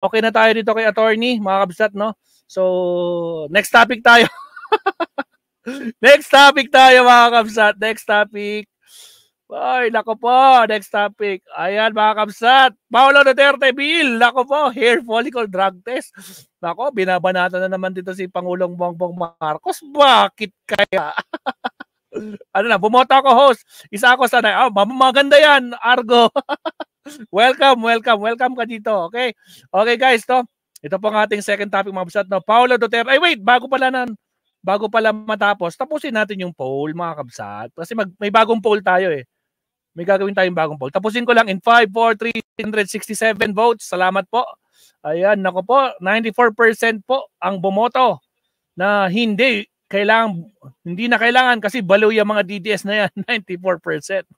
Okay na tayo dito kay attorney, mga kabsat, no? So, next topic tayo. Next topic tayo, mga kabsat. Next topic. Ay, nako po. Next topic. Ayan, mga kabsat. Paolo Duterte Bill. Nako po. Hair follicle drug test. Nako, binabanata na naman dito si Pangulong Bongbong Marcos. Bakit kaya? Ano na, bumoto ako, host. Isa ako sa maganda yan, Argo. Welcome ka dito. Okay? Okay, guys, to. Ito po ang ating second topic, mga kabsat, no? Paolo Duterte. Ay, wait, bago pala matapos, tapusin natin yung poll, mga kabsat. Kasi may bagong poll tayo eh. May gagawin tayong bagong poll. Tapusin ko lang in 5, 4, 367 votes. Salamat po. Ayan, nako po, 94% po ang bumoto na hindi na kailangan kasi baliw yung mga DDS na yan, 94%.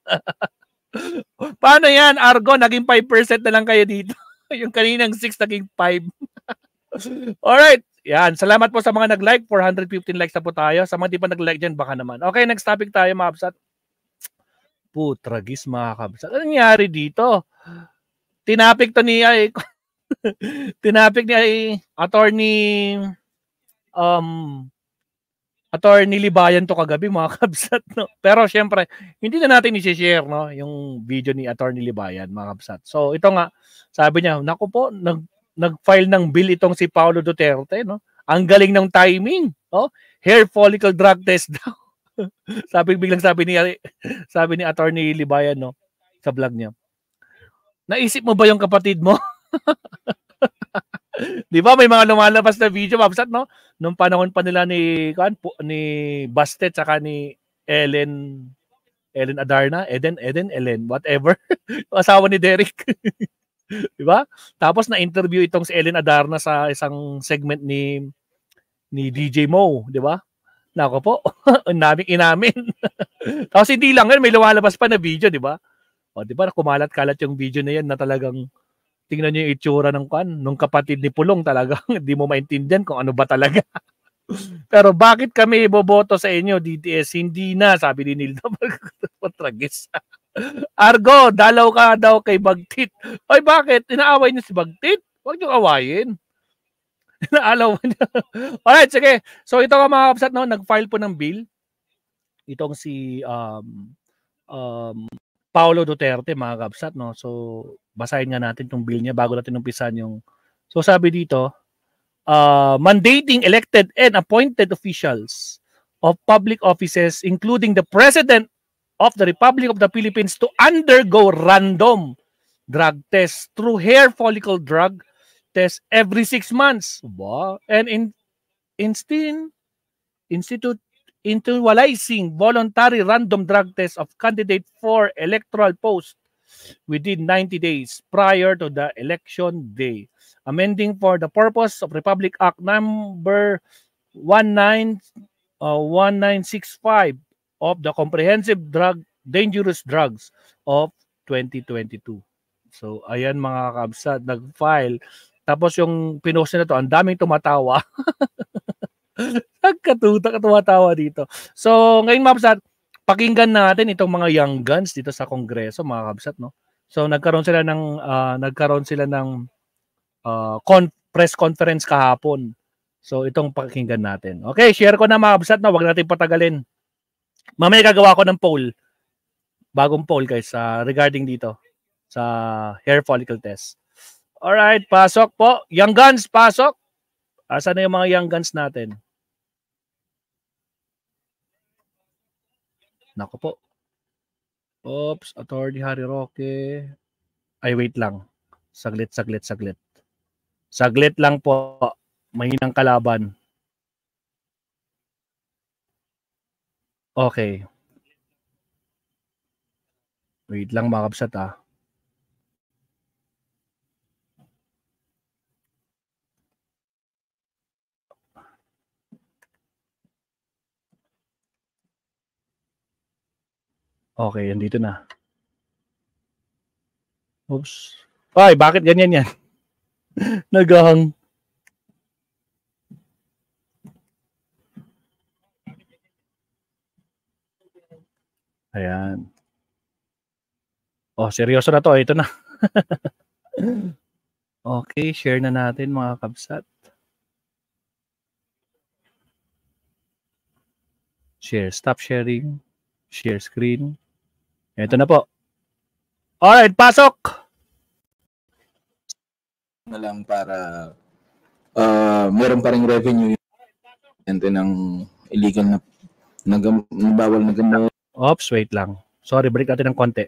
Paano yan, Argo? Naging 5% na lang kayo dito. Yung kaninang 6 naging 5. Alright. Yan. Salamat po sa mga nag-like. 415 likes na po tayo. Sa mga di pa nag-like dyan, baka naman. Okay, next topic tayo, mga kabsat. Putragis, mga kabsat. Ano nangyari dito? Tinapik to ni tinapik ni attorney Attorney Libayan to kagabi, mga kabsat, no? Pero syempre, hindi na natin i-share, no, yung video ni Attorney Libayan, mga kabsat. So ito nga, sabi niya, naku po, nag-file ng bill itong si Paolo Duterte, no? Ang galing ng timing, no? Hair follicle drug test daw. sabi ni Attorney Libayan, no, sa vlog niya. Naisip mo ba yung kapatid mo? Di ba may mga lumalabas na video, mabsat, no? Nung panahon pa nila ni Bastet saka ni Ellen Adarna, Ellen, whatever. Asawa ni Derek. Di ba? Tapos na-interview itong si Ellen Adarna sa isang segment ni DJ Mo, di ba? Nako po, naming inamin. Tapos hindi lang yun, may lumalabas pa na video, di ba? O, di ba, kumalat-kalat yung video na yan na talagang tingnan niyo yung itsura nung kapatid ni Pulong, talagang hindi mo maintindihan kung ano ba talaga. Pero bakit kami boboto sa inyo, DTS? Hindi na, sabi ni Nilda. Patragis. Argo, dalaw ka daw kay Bagtit. Ay, bakit? Inaaway niyo si Bagtit? Huwag niyo awayin. Inaalaw niya. Alright, sige. So ito nga, mga kapsat, no, nag-file po ng bill. Itong si Paolo Duterte, mga kapsat, no. So basahin nga natin tong bill niya bago natin umpisan yung. So sabi dito, mandating elected and appointed officials of public offices, including the President of the Republic of the Philippines, to undergo random drug tests through hair follicle drug test every 6 months. Wow. And institutionalizing voluntary random drug tests of candidate for electoral post within 90 days prior to the election day. Amending for the purpose of Republic Act number 1965 of the Comprehensive Dangerous Drugs of 2022. So, ayan, mga kabsat, nag-file. Tapos yung pinost na to, ang daming tumatawa. Tumatawa dito. So, ngayon, mga kabsat, pakinggan natin itong mga young guns dito sa Kongreso, mga kabsat, no? So, nagkaroon sila ng press conference kahapon. So, itong pakinggan natin. Okay, share ko na, mga kabsat, no? Huwag natin patagalin. Mamaya gagawa ko ng poll. Bagong poll, guys, regarding dito sa hair follicle test. Alright, pasok po. Young guns, pasok. Asan na yung mga young guns natin? Nako po. Oops, Attorney Harry Roque. Ay, wait lang. Saglit. Saglit lang po. Mahinang kalaban. Okay. Wait lang, mga kabsat, Okay, andito na. Oops. Ay, bakit ganyan yan? Nagahang. Ayan. Oh, seryoso na to. Ito na. Okay, share na natin mga kabsat. Share, stop sharing. Share screen. Ito na po. Alright, pasok! Na lang para meron pa ring revenue and then ang illegal na bawal na gamot. Oops, wait lang. Sorry, break natin ng konti.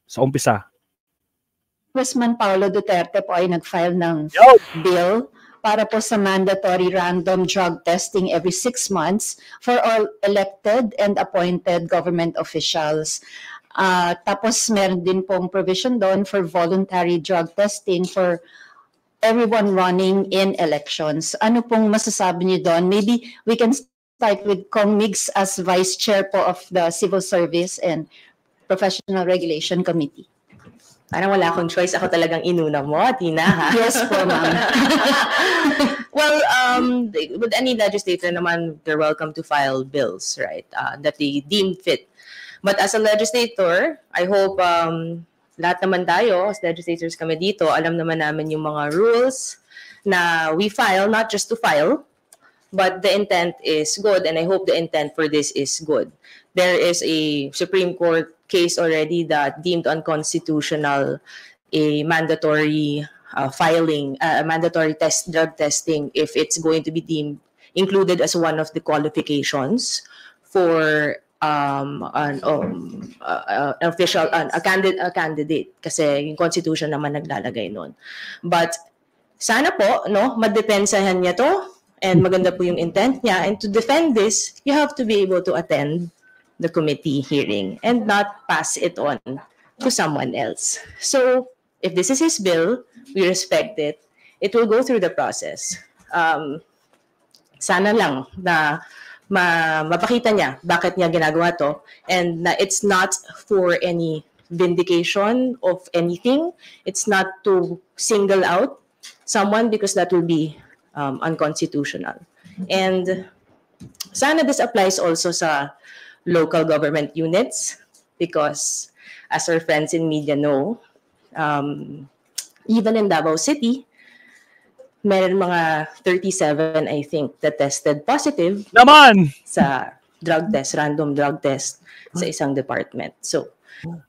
Sa umpisa. Congressman Paulo Duterte po ay nag-file ng bill para po sa mandatory random drug testing every 6 months for all elected and appointed government officials. Tapos meron din pong provision doon for voluntary drug testing for everyone running in elections. Ano pong masasabi niyo doon? Maybe we can start with Kong Migs as Vice Chair po of the Civil Service and Professional Regulation Committee. Parang wala akong choice. Ako talagang inuna mo, Tina, ha? Yes po, ma'am. Well, with any legislator naman, they're welcome to file bills, right, that they deem fit. But as a legislator, I hope lahat naman tayo, as legislators kami dito, alam naman namin yung mga rules na we file, not just to file, but the intent is good, and I hope the intent for this is good. There is a Supreme Court case already that deemed unconstitutional a mandatory filing, mandatory drug testing if it's going to be deemed included as one of the qualifications for an official, a candidate, kasi yung constitution naman naglalagay nun. But sana po, no, madepensahan niya to, and maganda po yung intent niya, and to defend this, you have to be able to attend the committee hearing and not pass it on to someone else. So if this is his bill, we respect it. It will go through the process. Sana lang na mapakita niya bakit niya ginagawa to, and na it's not for any vindication of anything. It's not to single out someone, because that will be unconstitutional. And sana this applies also sa local government units, because as our friends in media know, even in Davao City, meron mga 37, I think, that tested positive Naman! sa drug test, random drug test sa isang department. So,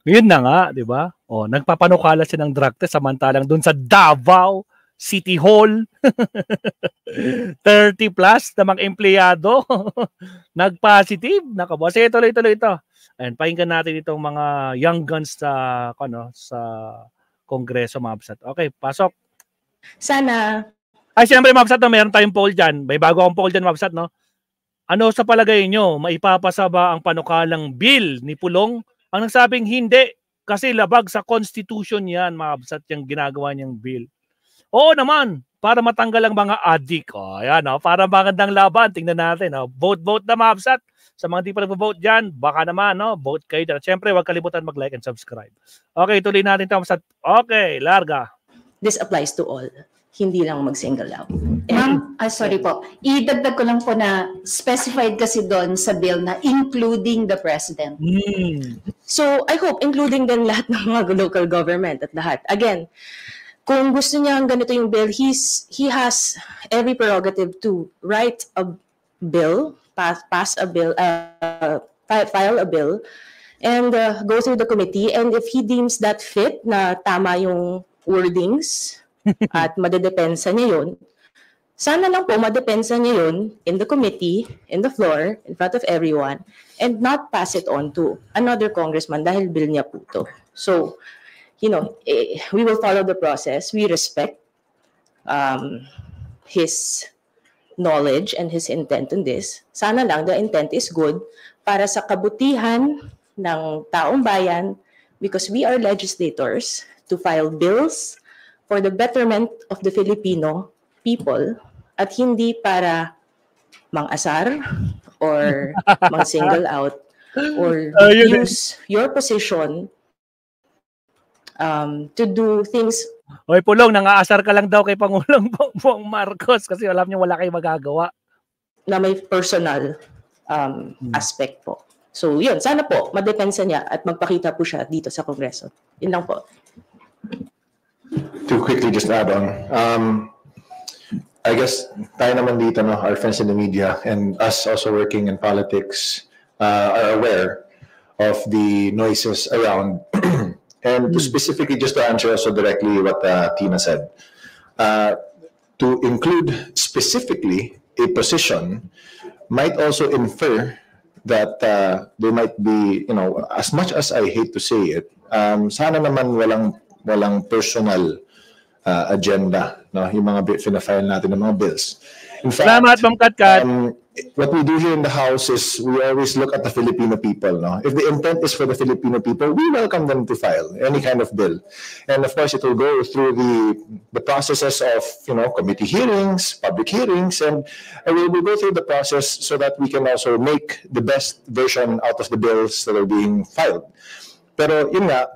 yun na nga, di ba? O, nagpapanukala siya ng drug test samantalang doon sa Davao City Hall, 30 plus na mga empleyado nag-positive. Nakabuha. Sige, tuloy-tuloy ito. And pakinggan natin itong mga young guns sa Kongreso, Mabsat. Okay, pasok. sana Ay, siyempre, Mabsat, no, meron tayong poll dyan. May bago akong poll dyan, Mabsat, no? Ano sa palagay nyo? Maipapasa ba ang panukalang bill ni Pulong? Ang nagsabing hindi, kasi labag sa Constitution yan, Mabsat, yung ginagawa niyang bill. Oo naman, para matanggal ang mga addict. O, ayan, o, para magandang laban. Tingnan natin. O. Vote na, Mabsat. Sa mga di pa nag-vote dyan, baka naman, no? Vote kayo dyan. Siyempre, huwag kalimutan mag-like and subscribe. Okay, tuloy natin ito, Mabsat. Okay, larga. this applies to all. Hindi lang mag-single out. Ma'am, sorry po. Idagdag ko lang po na specified kasi doon sa bill na including the president. So, I hope including din lahat ng mga local government at lahat. Again, kung gusto niya ganito yung bill, he has every prerogative to write a bill, pass a bill, file a bill, and go through the committee. And if he deems that fit na tama yung wordings at madedepensa niya yun, sana lang po madepensa niya yun in the committee, in the floor, in front of everyone, and not pass it on to another congressman dahil bill niya po to. So, you know, we will follow the process. We respect his knowledge and his intent in this. Sana lang the intent is good para sa kabutihan ng taong bayan, because we are legislators to file bills for the betterment of the Filipino people at hindi para mang-asar or mang-single out or use your position to do things. Hoy, Pulong, nang-aasar ka lang daw kay Pangulong Bongbong Marcos kasi alam niyo wala kayong magagawa. Na may personal aspect po. So, yun. Sana po, madepensa niya at magpakita po siya dito sa Kongreso. Yun lang po. To quickly just add on, I guess tayo naman dito, no, our friends in the media and us also working in politics are aware of the noises around. And to specifically, just to answer also directly what Tina said, to include specifically a position might also infer that there might be, as much as I hate to say it, sana naman walang personal agenda, no, yung mga fina-file natin ng mga bills. In fact, Salamat, Ma'am Katkat. what we do here in the House is we always look at the Filipino people. No, if the intent is for the Filipino people, we welcome them to file any kind of bill, and of course, it will go through the processes of committee hearings, public hearings, and we will go through the process so that we can also make the best version out of the bills that are being filed. Pero yun nga,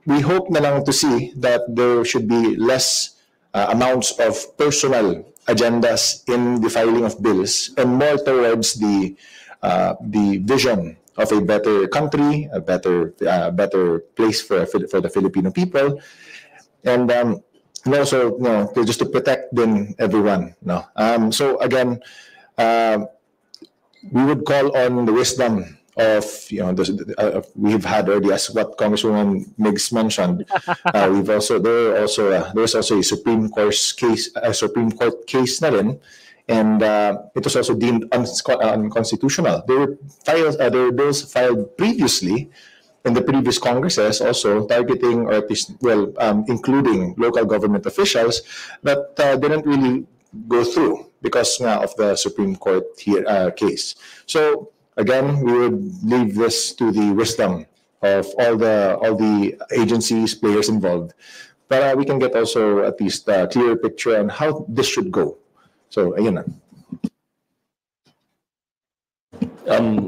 we hope na lang to see that there should be less amounts of personal agendas in the filing of bills and more towards the vision of a better country, a better place for the Filipino people, and also just to protect then everyone. No, so again, we would call on the wisdom of we've had already, as what Congresswoman Miggs mentioned. There's also a Supreme Court case na rin, and it was also deemed unconstitutional. There were bills filed previously in the previous Congresses also targeting, or at least including local government officials that didn't really go through because of the Supreme Court case. So again, we would leave this to the wisdom of all the agencies, players involved, but we can get also at least a clear picture on how this should go. So, ayun na.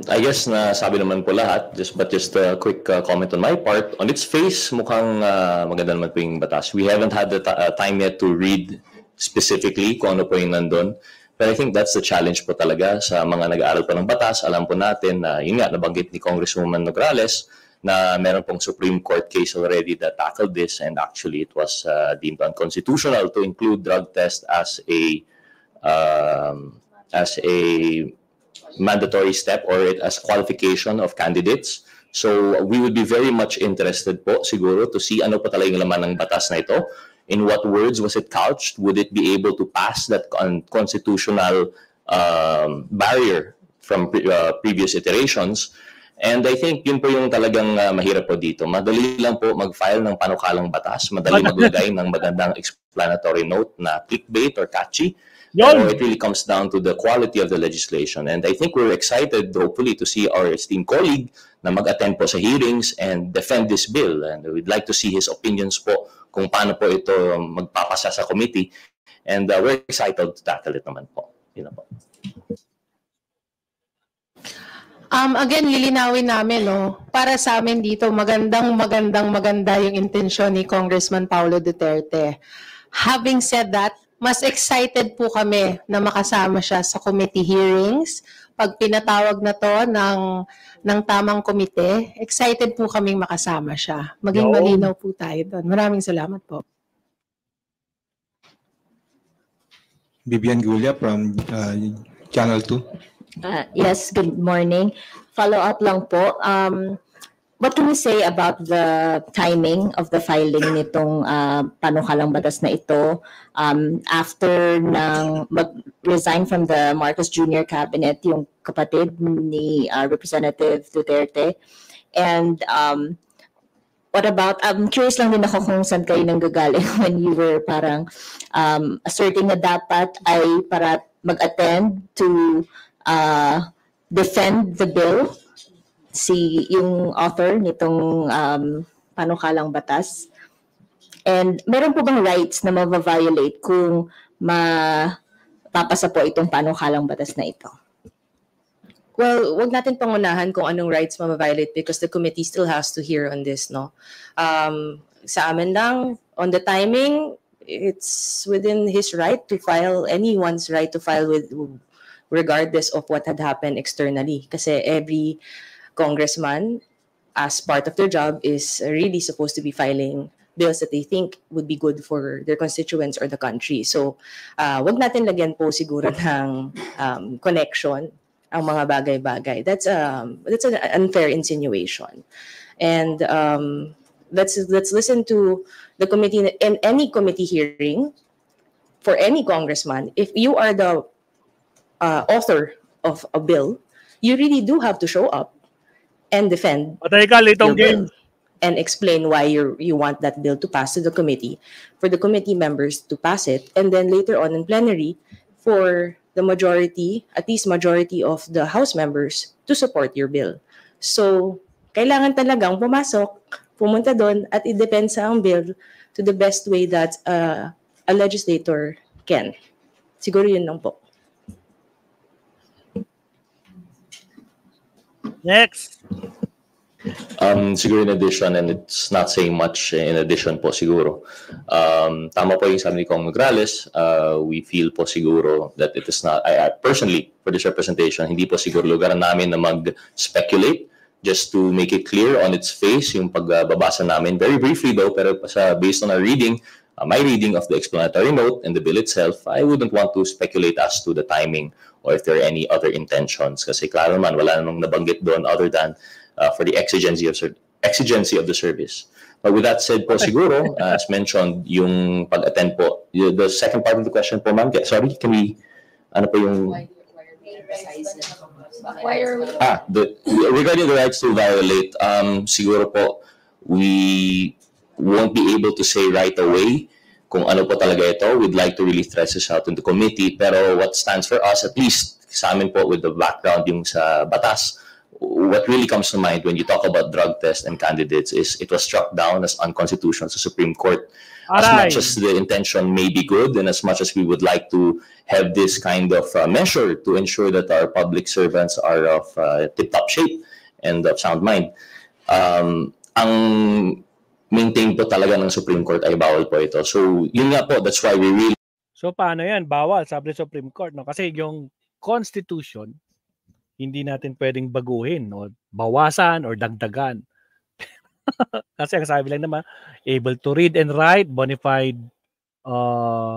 I guess na sabi naman po lahat, but just a quick comment on my part. On its face, mukhang maganda naman po yung batas. We haven't had the time yet to read specifically kung ano po yung nandun. But I think that's the challenge po talaga sa mga nag-aaral po ng batas. Alam po natin na yun nga, nabanggit ni Congresswoman Nograles na meron pong Supreme Court case already that tackled this, and actually it was deemed unconstitutional to include drug test as a mandatory step or as qualification of candidates. So we would be very much interested po siguro to see ano po talaga yung laman ng batas na ito. In what words was it couched? Would it be able to pass that constitutional barrier from previous iterations? And I think yun po yung talagang mahirap po dito. Madali lang po mag-file ng panukalang batas. Madali maglagay ng magandang explanatory note na clickbait or catchy. So it really comes down to the quality of the legislation. And I think we're excited, hopefully, to see our esteemed colleague na mag-attend po sa hearings and defend this bill. And we'd like to see his opinions po kung paano po ito magpapasa sa committee. And we're excited to tackle it naman po. Yun na po. Again, lilinawin namin, para sa amin dito, maganda yung intensyon ni Congressman Paulo Duterte. Having said that, mas excited po kami na makasama siya sa committee hearings. Pag pinatawag na to ng tamang komite, excited po kaming makasama siya. Maging malinaw po tayo doon. Maraming salamat po. Vivian Gulia from Channel 2. Yes, good morning. Follow up lang po. What can you say about the timing of the filing nitong panukalang batas na ito after nang mag-resign from the Marcos Jr. cabinet yung kapatid ni Representative Duterte? And what about, curious lang din ako kung saan kayo nanggagaling when you were parang asserting na dapat ay para mag-attend to defend the bill yung author nitong panukalang batas. And meron po bang rights na ma-violate kung mapapasa po itong panukalang batas na ito? Well, wag natin pangunahan kung anong rights ma-violate because the committee still has to hear on this, no? Sa amin lang, on the timing, it's within his right to file, anyone's right to file with regardless of what had happened externally. Kasi every congressman, as part of their job, is really supposed to be filing bills that they think would be good for their constituents or the country. So, wag natin lagyan po siguro ng connection ang mga bagay-bagay. That's an unfair insinuation. And let's listen to the committee in any committee hearing for any congressman. If you are the author of a bill, you really do have to show up and defend your bill and explain why you want that bill to pass to the committee, for the committee members to pass it, and then later on in plenary for the majority, at least majority of the House members to support your bill. So, kailangan talagang pumasok, pumunta doon at i-depensa ang bill to the best way that a legislator can. Siguro yun lang po. Next. Siguro in addition, and it's not saying much in addition po siguro. Tama po yung sabi ni Kong Nograles. We feel po siguro that it is not, I personally, for this representation, hindi po siguro lugar namin na mag-speculate. Just to make it clear on its face, yung pagbabasa namin, very briefly though, pero based on our reading, my reading of the explanatory note and the bill itself, I wouldn't want to speculate as to the timing or if there are any other intentions. Kasi klaro naman, wala namang nabanggit doon other than for the exigency of the service. But with that said po siguro, as mentioned, yung pag-attend po, the second part of the question po, ma'am, sorry, can we, ano po yung... Regarding the rights to violate, siguro po, we won't be able to say right away kung ano po talaga ito. We'd like to really stress this out in the committee. Pero what stands for us, at least sa amin po with the background yung sa batas, what really comes to mind when you talk about drug tests and candidates is it was struck down as unconstitutional sa Supreme Court. As much as the intention may be good and as much as we would like to have this kind of measure to ensure that our public servants are of tip-top shape and of sound mind, ang maintain po talaga ng Supreme Court ay bawal po ito. So, yun nga po, that's why we really... So, paano yan? Bawal, sabi ng Supreme Court, no? Kasi yung Constitution, hindi natin pwedeng baguhin, no? Bawasan or dagdagan. Kasi ang sabi lang naman, able to read and write, bona fide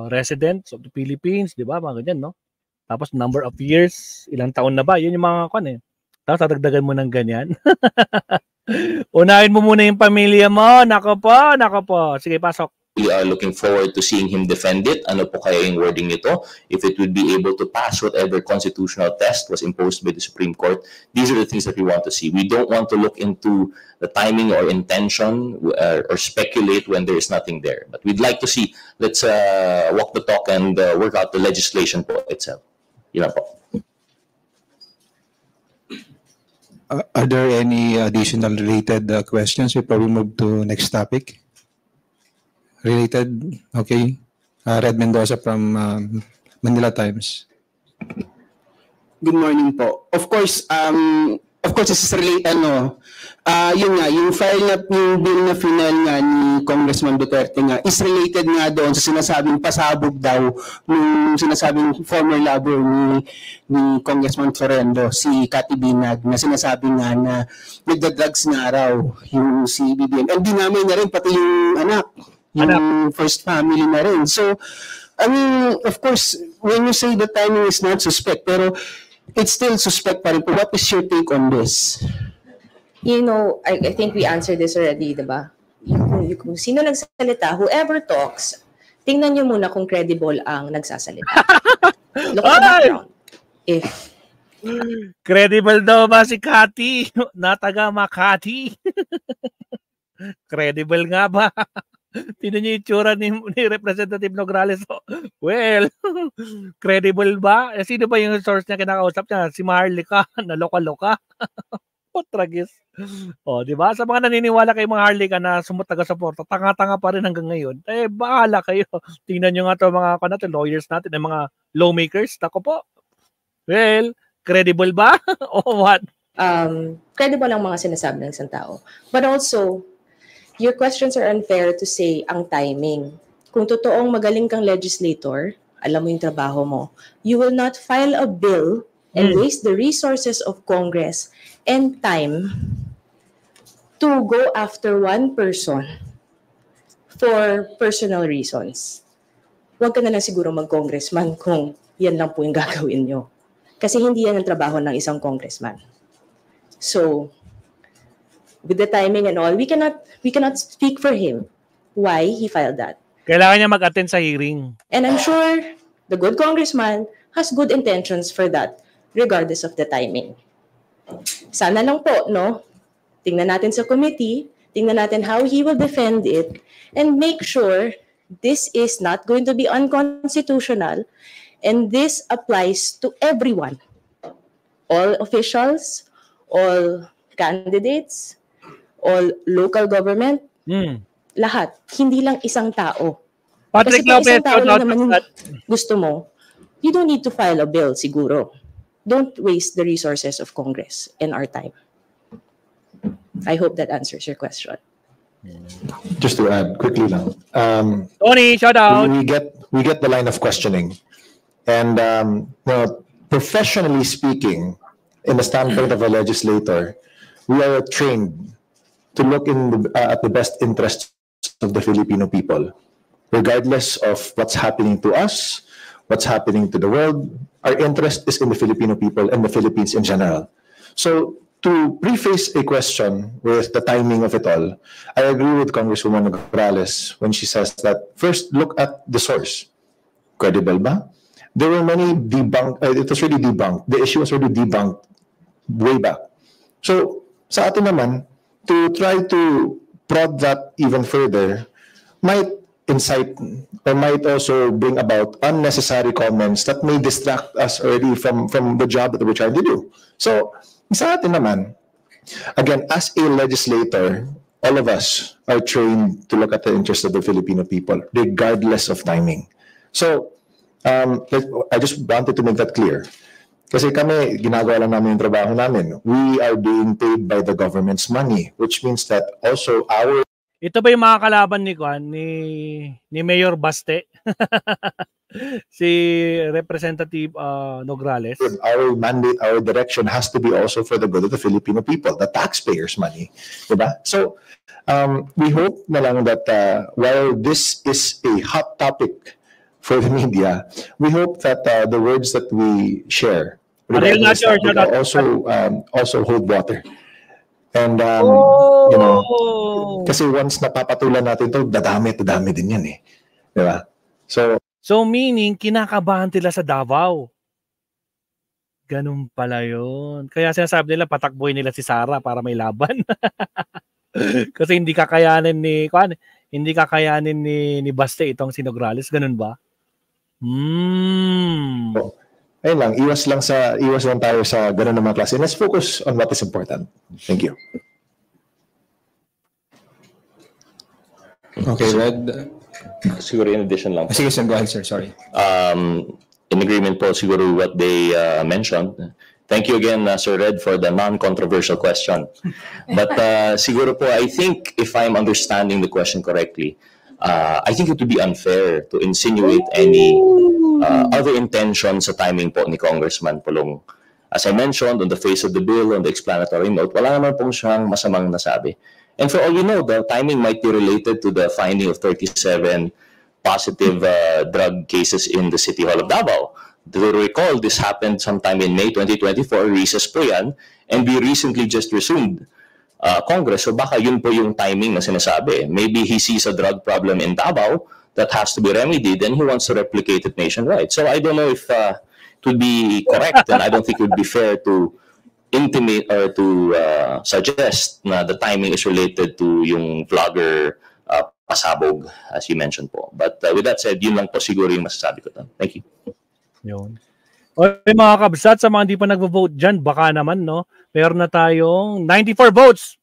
residents of the Philippines, di ba? Mga ganyan, no? Tapos number of years, ilang taon na ba? Yun yung mga kan eh. Tapos tatagdagan mo ng ganyan. Unahin mo muna yung pamilya mo. Nako po. Sige, pasok. We are looking forward to seeing him defend it. Ano po kaya yung wording nito? If it would be able to pass whatever constitutional test was imposed by the Supreme Court, these are the things that we want to see. We don't want to look into the timing or intention or speculate when there is nothing there. But we'd like to see, let's walk the talk and work out the legislation po itself. Yun po. Are there any additional related questions before we move to next topic? Related? Okay. Red Mendoza from Manila Times. Good morning po. Of course, this is related, yun nga, yung file na yung bill na final nga ni Congressman Duterte nga is related nga doon sa sinasabing pasabog daw nung sinasabing former lover ni Congressman Florendo, si Cathy Binag, na sinasabi nga na nagda-drugs nga raw yung si BBM. And dinamay na rin pati yung anak. Yung first family na rin. So, I mean, of course, when you say the timing is not suspect, pero it's still suspect pa rin po. What is your take on this? You know, I think we answered this already, diba? Kung sino nagsasalita, whoever talks, tingnan nyo muna kung credible ang nagsasalita. Look at the background. If credible daw ba si Cathy? Na taga Makati? Credible nga ba? Tingnan niyo yung itsura ni Representative Nograles. Well, credible ba? Sino ba yung source niya kinakausap niya? Si Maharlika na loka-loka? Tragis. Di ba? Sa mga naniniwala kay Maharlika na sumutaga-suporta, tanga-tanga pa rin hanggang ngayon. Bahala kayo. Tingnan niyo nga ito mga lawyers natin, mga lawmakers. Tako po. Well, credible ba? O what? Credible ang mga sinasabi ng isang tao. But also, your questions are unfair to say ang timing. Kung totoong magaling kang legislator, alam mo yung trabaho mo, you will not file a bill and waste the resources of Congress and time to go after one person for personal reasons, huwag ka na lang siguro mag-congressman kung yan lang po yung gagawin nyo. Kasi hindi yan ang trabaho ng isang congressman. So, with the timing and all, we cannot speak for him why he filed that. Kailangan niya mag-attend sa hearing. And I'm sure the good congressman has good intentions for that, regardless of the timing. Sana lang po, no? Tingnan natin sa committee, tingnan natin how he will defend it, and make sure this is not going to be unconstitutional, and this applies to everyone. All officials, all candidates, all local government, lahat. Hindi lang isang tao. Patrick Kasi kung Lopez, isang tao lang naman yung gusto mo, you don't need to file a bill, siguro. Don't waste the resources of Congress and our time. I hope that answers your question. Just to add quickly lang. Tony, shout out. We get the line of questioning. And professionally speaking, in the standpoint of a legislator, we are trained to look at the best interests of the Filipino people. Regardless of what's happening to us, what's happening to the world, our interest is in the Filipino people and the Philippines in general. So, to preface a question with the timing of it all, I agree with Congresswoman Nograles when she says that first look at the source. Credible ba? There were many debunked, it was really debunked. The issue was already debunked way back. So, sa atin naman, to try to prod that even further might incite or might also bring about unnecessary comments that may distract us already from the job that we're trying to do. So, sa atin naman, again, as a legislator, all of us are trained to look at the interests of the Filipino people, regardless of timing. So, I just wanted to make that clear. Kasi kami, ginagawa lang namin yung trabaho namin. We are being paid by the government's money, which means that also our... Ito ba yung mga kalaban ni Mayor Baste? Si Representative Nograles? Our mandate, our direction has to be also for the good of the Filipino people, the taxpayers' money. Diba? So, we hope na lang that while this is a hot topic for the media, we hope that the words that we share also hold water. And, you know, kasi once napapatulan natin ito, dadami din yan eh. Diba? So meaning, kinakabahan sila sa Davao. Ganun pala yun. Kaya sinasabi nila, patakboy nila si Sara para may laban. Kasi hindi kakayanin ni Baste itong si Nograles. Ganun ba? Ayun lang, iwas lang tayo sa ganun na mga klase. Let's focus on what is important. Thank you. Okay, Red. Siguro in addition lang. Sige, go ahead, sir. Sorry. In agreement po siguro what they mentioned. Thank you again, Sir Red, for the non-controversial question. But siguro po, I think if I'm understanding the question correctly, I think it would be unfair to insinuate any other intentions sa timing po ni Congressman Pulong. As I mentioned, on the face of the bill, on the explanatory note, wala naman pong siyang masamang nasabi. And for all we know, the timing might be related to the finding of 37 positive drug cases in the City Hall of Davao. To recall, this happened sometime in May 2024, recess po yan, and we recently just resumed Congress. So baka yun po yung timing na sinasabi. Maybe he sees a drug problem in Davao that has to be remedied and he wants to replicate it nationwide. So I don't know if it would be correct, and I don't think it would be fair to intimate or to suggest na the timing is related to yung vlogger pasabog, as you mentioned po. But with that said, yun lang po siguro yung masasabi ko doon. Thank you. Yun. Okay, mga kabsat, sa mga hindi pa nagvo-vote dyan, baka naman, no? Meron na tayong 94 votes.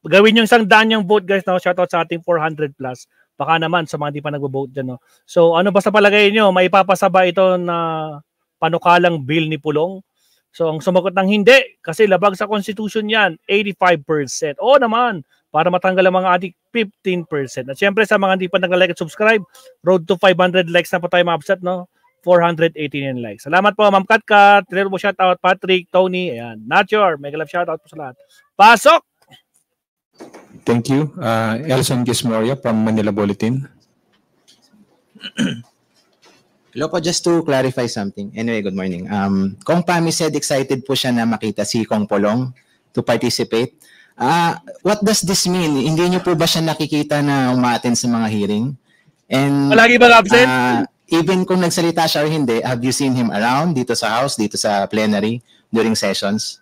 Gawin yung 100 yung vote, guys. No? Shoutout sa ating 400 plus. Baka naman sa mga hindi pa nagvo-vote dyan, no? So, ano ba sa palagay nyo? May ipapasaba ito na panukalang bill ni Pulong? So, ang sumagot ng hindi, kasi labag sa Constitution yan, 85%. Oo naman, para matanggal ang mga adik, 15%. At syempre, sa mga hindi pa nag-like at subscribe, road to 500 likes na po tayo mga kabsat, no? 489 likes. Salamat po, Ma'am Katkat. Trailer po shoutout, Patrick, Tony, ayan. Nature, mega love shoutout po sa lahat. Pasok! Thank you. Elson Gismoria from Manila Bulletin. Hello po, just to clarify something. Anyway, good morning. Kong Pami said excited po siya na makita si Kong Polong to participate. What does this mean? Hindi niyo po ba siya nakikita na umaattend sa mga hearing? And Palagi ba absent? Even kung nagsalita siya or hindi, have you seen him around dito sa house, dito sa plenary during sessions?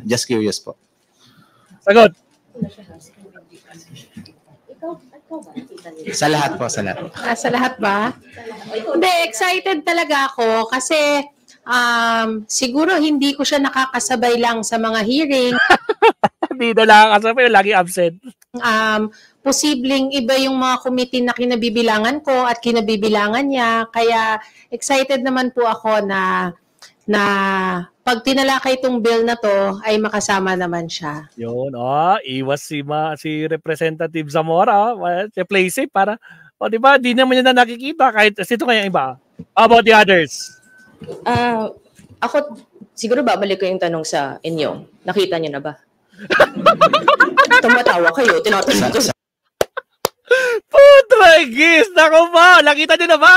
Just curious po. Sagot. Sa lahat po, sa lahat. Sa lahat ba? Hindi, excited talaga ako kasi siguro hindi ko siya nakakasabay lang sa mga hearing. Hindi na nakakasabay, lagi absent. Posibleng iba yung mga committee na kinabibilangan ko at kinabibilangan niya. Kaya excited naman po ako na pag tinalakay itong bill na to, ay makasama naman siya. Yun, iwas si Representative Zamora. Play safe para, di ba, di naman niya na nakikita kahit ito kaya iba. How about the others? Ako, siguro babalik ko yung tanong sa inyo. Nakita niyo na ba? Tumatawa kayo, tinatanong ko sa... Putragis! Nako ba? Nakita niyo na ba?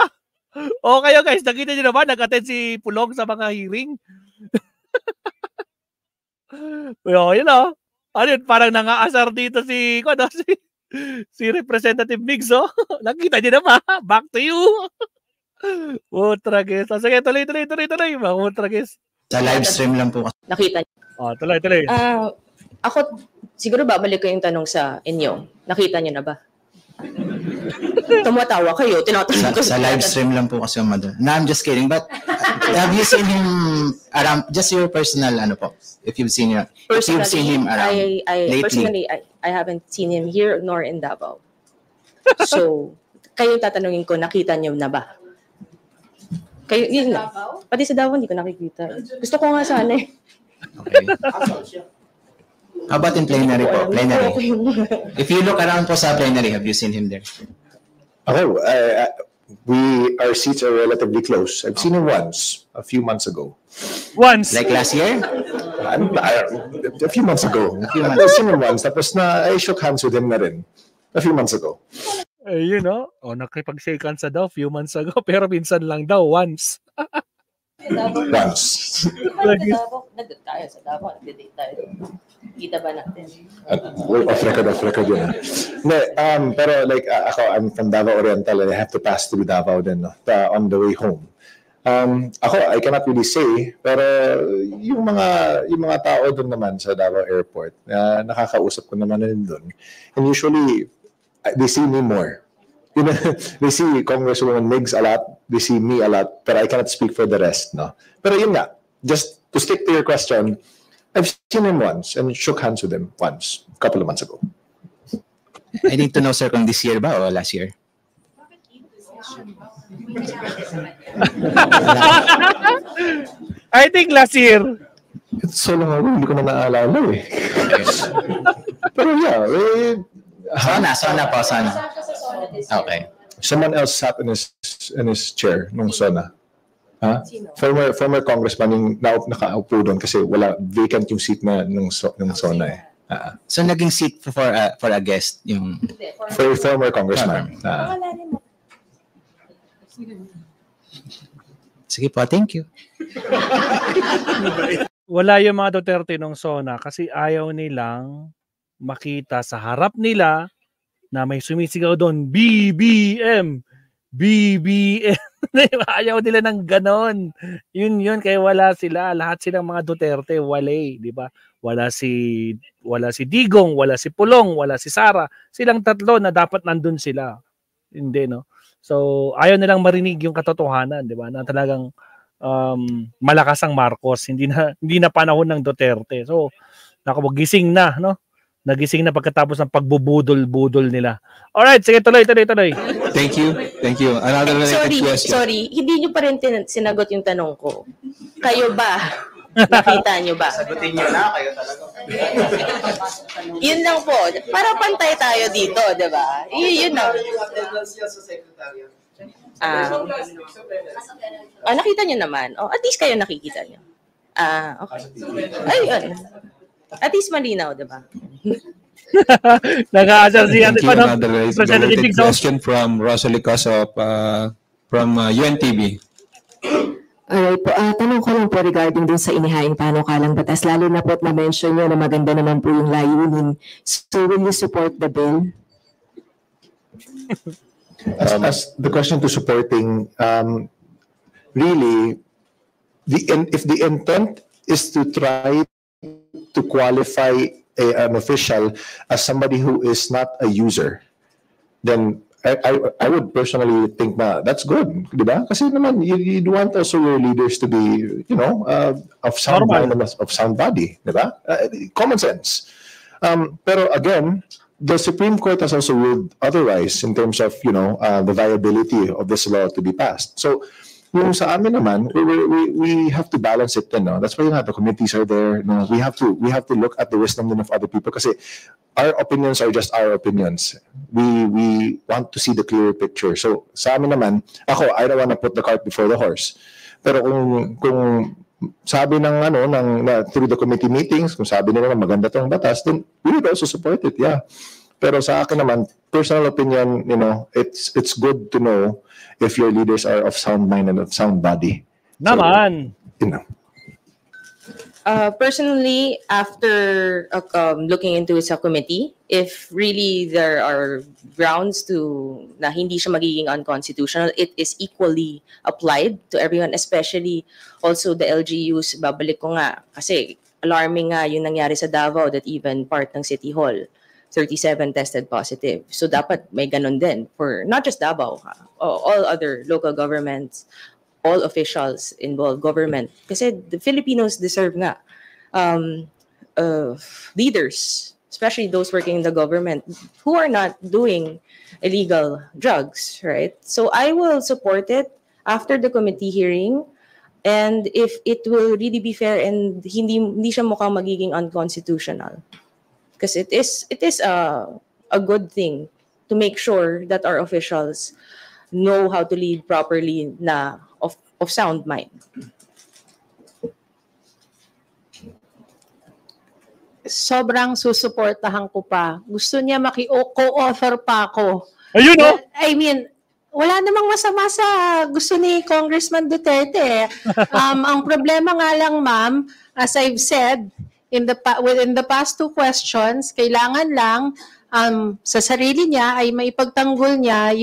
O kayo guys, nakita niyo na ba? Nag-attend si Pulong sa mga hearing? Yun o. Ano yun? Parang nangaasar dito si Representative Migs, oh. Nakita niyo na ba? Back to you. Putragis. Sige, tuloy. Putragis. Sa live stream lang po. Nakita niyo. Tuloy. Ako, siguro babalik ko yung tanong sa inyo. Nakita niyo na ba? Tumatawa kayo, tinatanong ko sa live stream lang po kasi madam. No, I'm just kidding. But have you seen him around? Just your personal, if you've seen him around lately. Personally, I haven't seen him here nor in Davao. So, kayong tatanungin ko, nakita niyo na ba? Kayo, yun na. Pati sa Davao, hindi ko nakikita. Gusto ko nga sana eh. Okay. How about in plenary po? Plenary. If you look around po sa plenary, have you seen him there? Our seats are relatively close. I've seen him once, a few months ago. Once? Like last year? A few months ago. I've seen him once. Tapos I shook hands with him na rin. A few months ago. You know, nakipag-shake hands daw a few months ago, pero minsan lang daw, once. Once. Nag-date tayo sa Davao, nag-date tayo. Kita ba natin? Off record yun. Pero like ako, I'm from Davao Oriental and I have to pass through Davao then on the way home. Ako, I cannot really say, pero yung mga tao doon naman sa Davao Airport, nakakausap ko naman din doon. And usually, they see me more. You know, they see Congresswoman Migs a lot, they see me a lot, but I cannot speak for the rest, no? Pero yun nga, just to stick to your question, I've seen him once and shook hands with him once, a couple of months ago. I need to know, sir, kung this year ba o last year? I think last year. It's so long ago, hindi ko na naalala eh. Pero yeah, Sona po. Okay. Someone else sat in his chair nung SONA. Huh? Former congressman yung nakaupo doon kasi wala vacant yung seat na nung SONA eh. So naging seat for a guest yung for former congressman. Sige po, thank you. Wala yung mga Duterte nung SONA kasi ayaw nilang makita sa harap nila na may sumisigaw doon, BBM. Ayaw nila ng ganon. Yun, kaya wala sila. Lahat silang mga Duterte, wale, di ba? Wala si Digong, wala si Pulong, wala si Sara. Silang tatlo na dapat nandun sila. Hindi, no? So, ayaw nilang marinig yung katotohanan, di ba? Na talagang malakas ang Marcos, hindi na panahon ng Duterte. So, nakagising na, no? Nagising na pagkatapos ng pagbubudol-budol nila. Alright, sige, tuloy. Thank you. Another related question. Sorry, hindi nyo pa rin sinagot yung tanong ko. Kayo ba? Nakita nyo ba? Sagutin nyo na, kayo talaga. Yun lang po. Para pantay tayo dito, di ba? Yun lang. Nakita nyo naman. At least kayo nakikita nyo. Okay. Ayun. At least malinaw, di ba? Nag-aasar si Thank you. Another Representative related Bigso. question from Rosalie Cosop from UNTV. Alright po, tanong ko lang po regarding dun sa inihaing panukalang batas, lalo na po at na-mention nyo na maganda naman po yung layunin. So will you support the bill? As the question to supporting, really, if the intent is to try to qualify an official as somebody who is not a user, then I would personally think na that's good, di ba? Kasi naman, you want also your leaders to be, of sound mind and of sound body, di ba? Common sense. Pero again, the Supreme Court has also ruled otherwise in terms of, the viability of this law to be passed. So, yung sa amin naman, we have to balance it din, no? That's why the committees are there. No? We have to look at the wisdom of other people kasi our opinions are just our opinions. We want to see the clearer picture. So sa amin naman, I don't want to put the cart before the horse. Pero kung sabi through the committee meetings, kung sabi nila na maganda tong batas, then we would also support it, yeah. Pero sa akin naman, personal opinion, it's good to know if your leaders are of sound mind and of sound body. Naman. So, personally, after looking into it sa committee, if really there are grounds na hindi siya magiging unconstitutional, it is equally applied to everyone, especially also the LGUs. Babalik ko nga, kasi alarming nga yung nangyari sa Davao that even part ng City Hall, 37 tested positive. So dapat may ganun din for not just Davao, all other local governments, all officials involved, government. Kasi the Filipinos deserve nga leaders, especially those working in the government, who are not doing illegal drugs, right? So I will support it after the committee hearing, and if it will really be fair and hindi siya mukhang magiging unconstitutional. Because it is a good thing to make sure that our officials know how to lead properly na of sound mind. Sobrang susuportahan ko pa. Gusto niya co-author pa ako. Ayun, no? I mean, wala namang masama sa gusto ni Congressman Duterte. Ang problema nga lang, ma'am, as I've said, within the past two questions, kailangan lang sa sarili niya ay maipagtanggol niya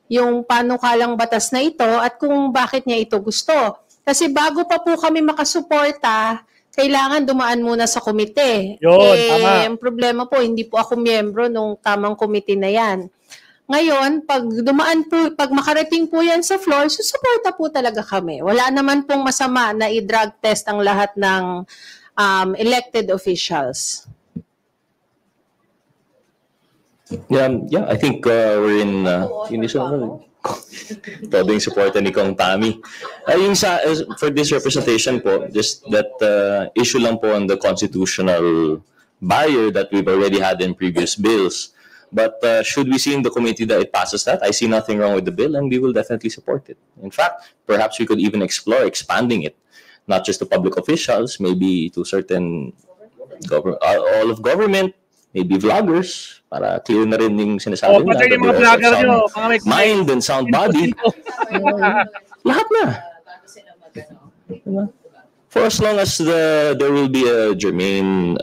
yung panukalang batas na ito at kung bakit niya ito gusto. Kasi bago pa po kami makasuporta, kailangan dumaan muna sa komite. Tama. Ang problema po, hindi po ako miyembro nung tamang komite na yan. Ngayon, pag makarating po yan sa floor, susuporta po talaga kami. Wala naman pong masama na i-drug test ang lahat ng elected officials. Yeah, I think we're in todong supporter ni Kong Tami. For this representation po, just that issue lang po on the constitutional barrier that we've already had in previous bills. But should we see in the committee that it passes that, I see nothing wrong with the bill and we will definitely support it. In fact, perhaps we could even explore expanding it, not just to public officials, maybe to certain all of government, maybe vloggers, para clear na rin yung sinasabi nila. Yung mga vlogger nyo, mga mind and sound body. Lahat na. For as long as there will be a germane,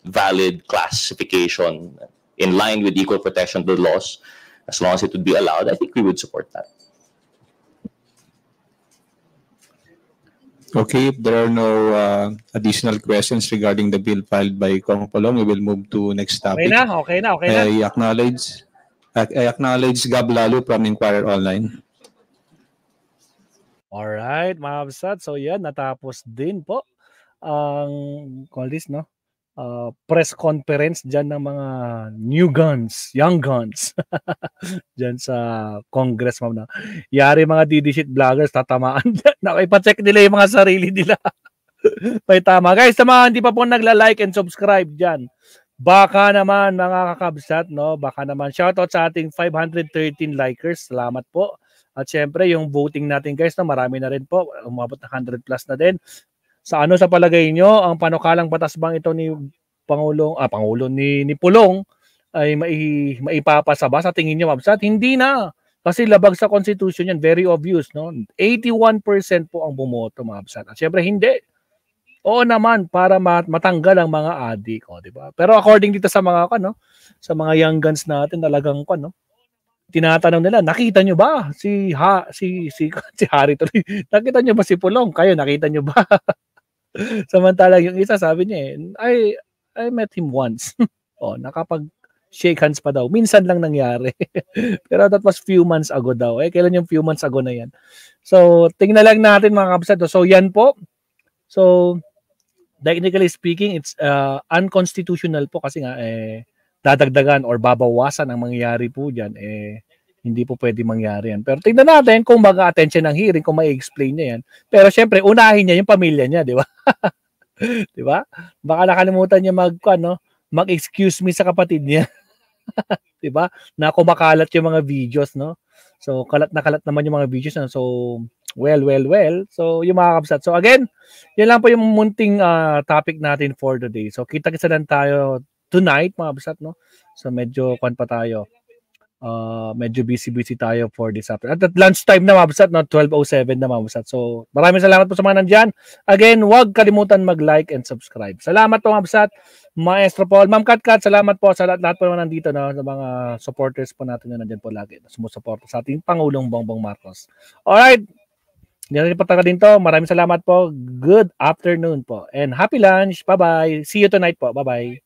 valid classification in line with equal protection of the laws, as long as it would be allowed, I think we would support that. Okay, if there are no additional questions regarding the bill filed by Kong Polong, we will move to next topic. Okay na. I acknowledge Gab Lalo from Inquirer Online. Alright, mga kabsat. So yan, natapos din po ang press conference dyan ng mga young guns dyan sa Congress, ma'am, na yari mga DD-shit vloggers tatamaan dyan. Ipacheck nila yung mga sarili nila. May tama. Guys, sa mga hindi pa po nagla-like and subscribe dyan, baka naman mga kakabsat, no? Baka naman shoutout sa ating 513 likers. Salamat po. At syempre, yung voting natin, guys, no, marami na rin po. Umabot na 100 plus na din. Sa palagay nyo, ang panukalang batas bang ito ni Pangulo ni Pulong ay maipapasa ba sa tingin niyo, Ma'am Sat? Hindi na. Kasi labag sa Constitution yan, very obvious, no? 81% po ang bumoto, Ma'am Sat. At syempre hindi. Oo naman, para matanggal ang mga adik, di ba? Pero according dito sa mga sa mga young guns natin, talagang tinatanong nila, nakita nyo ba si Harry tuloy? Nakita nyo ba si Pulong? Kayo, nakita nyo ba? Samantalang yung isa sabi niya, I met him once. Nakapag-shake hands pa daw. Minsan lang nangyari. Pero that was few months ago daw. Kailan yung few months ago na yan? So, tingnan lang natin mga kabsat. So, yan po. So, technically speaking, it's unconstitutional po kasi nga, dadagdagan or babawasan ang mangyayari po dyan, hindi po pwede mangyari yan. Pero tingnan natin kung mag-attention ng hearing, kung mai-explain niya yan. Pero syempre, unahin niya yung pamilya niya, di ba? Di ba? Baka nakalimutan niya mag-excuse me sa kapatid niya. Di ba? Na kumakalat yung mga videos, no? So, kalat naman yung mga videos. No? So, well. So, yung mga kabsat. So, again, yan lang po yung munting topic natin for today. So, kita-kita lang tayo tonight, mga kabsat, no? So, medyo pa tayo. Medyo busy tayo for this afternoon. At lunchtime na, mabsat, no? 12:07 na, mabsat. So, maraming salamat po sa mga nandyan. Again, huwag kalimutan mag-like and subscribe. Salamat po, mabsat. Maestro Paul, Ma'am Katkat, salamat po sa lahat po naman nandito, no? Sa mga supporters po natin na nandyan po lagi. Sumusuporta sa ating Pangulong Bongbong Marcos. Alright. Yan rin po taga din to. Maraming salamat po. Good afternoon po. And happy lunch. Bye-bye. See you tonight po. Bye-bye.